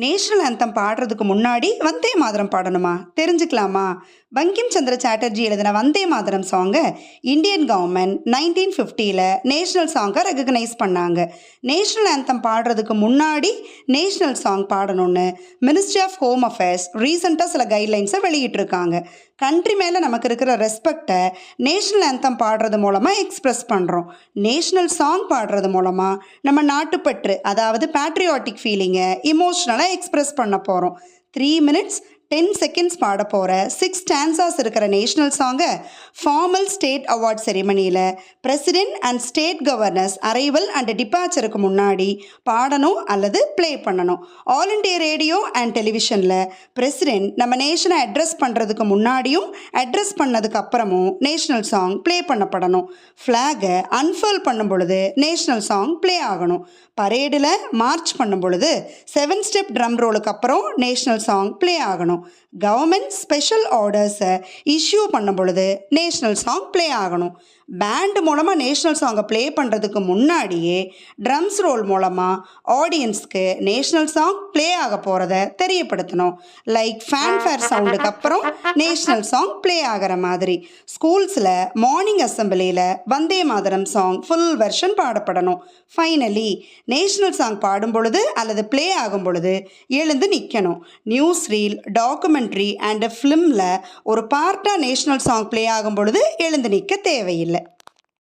National anthem பாடுறதுக்கு முன்னாடி வந்தே மாதரம் பாடணுமா? தெரிஞ்சுக்கலாமா? பங்கிம் சந்திர சாட்டர்ஜி எழுதின வந்தே மாதரம் சாங்கை இந்தியன் கவர்மெண்ட் 1950ல் நேஷ்னல் சாங்கை ரெகக்னைஸ் பண்ணாங்க. நேஷ்னல் ஆந்தம் பாடுறதுக்கு முன்னாடி நேஷ்னல் சாங் பாடணும்னு மினிஸ்ட்ரி ஆஃப் ஹோம் அஃபேர்ஸ் ரீசெண்டாக சில கைட்லைன்ஸை வெளியிட்டிருக்காங்க. கண்ட்ரி மேலே நமக்கு இருக்கிற ரெஸ்பெக்டை நேஷ்னல் ஆந்தம் பாடுறது மூலமாக எக்ஸ்ப்ரெஸ் பண்ணுறோம். நேஷ்னல் சாங் பாடுறது மூலமாக நம்ம நாட்டுப்பற்று, அதாவது பேட்ரியாட்டிக் ஃபீலிங்கை இமோஷ்னலாக எக்ஸ்ப்ரெஸ் பண்ண போகிறோம். 3 minutes 10 seconds பாட போகிற 6 ஸ்டான்சாஸ் இருக்கிற நேஷ்னல் சாங்கை ஃபார்மல் ஸ்டேட் அவார்ட் செரிமனியில் president and state governors arrival and டிபார்ச்சருக்கு முன்னாடி பாடணும் அல்லது ப்ளே பண்ணணும். ஆல் இண்டியா ரேடியோ அண்ட் டெலிவிஷனில் பிரசிடென்ட் நம்ம நேஷனை அட்ரஸ் பண்ணுறதுக்கு முன்னாடியும் அட்ரஸ் பண்ணதுக்கு அப்புறமும் நேஷ்னல் சாங் ப்ளே பண்ணப்படணும். ஃப்ளாகை அன்ஃபர்ல் பண்ணும் பொழுது நேஷ்னல் சாங் ப்ளே ஆகணும். பரேடில் மார்ச் பண்ணும் பொழுது 7 ஸ்டெப் ட்ரம் ரோலுக்கு அப்புறம் நேஷ்னல் சாங் ப்ளே ஆகணும். கவர்மெண்ட் ஸ்பெஷல் ஆர்டர்ஸை இஷ்யூ பண்ணும் பொழுது நேஷ்னல் சாங் ப்ளே ஆகணும். பேண்ட் மூலமாக நேஷ்னல் சாங்கை ப்ளே பண்ணுறதுக்கு முன்னாடியே ட்ரம்ஸ் ரோல் மூலமாக ஆடியன்ஸ்க்கு நேஷ்னல் சாங் ப்ளே ஆக போகிறத தெரியப்படுத்தணும். லைக் ஃபேன்ஃபேர் சவுண்டுக்கு அப்புறம் நேஷ்னல் சாங் ப்ளே ஆகிற மாதிரி. ஸ்கூல்ஸில் மார்னிங் அசம்பிளியில் Vande Mataram song full version பாடப்படணும். ஃபைனலி நேஷ்னல் சாங் பாடும் பொழுது அல்லது ப்ளே ஆகும் பொழுது எழுந்து நிற்கணும். நியூஸ் ரீல், டாக்குமெண்ட்ரி அண்ட் ஃபிலிமில் ஒரு பார்ட்டாக நேஷ்னல் சாங் ப்ளே ஆகும் பொழுது எழுந்து நிற்க தேவையில்லை.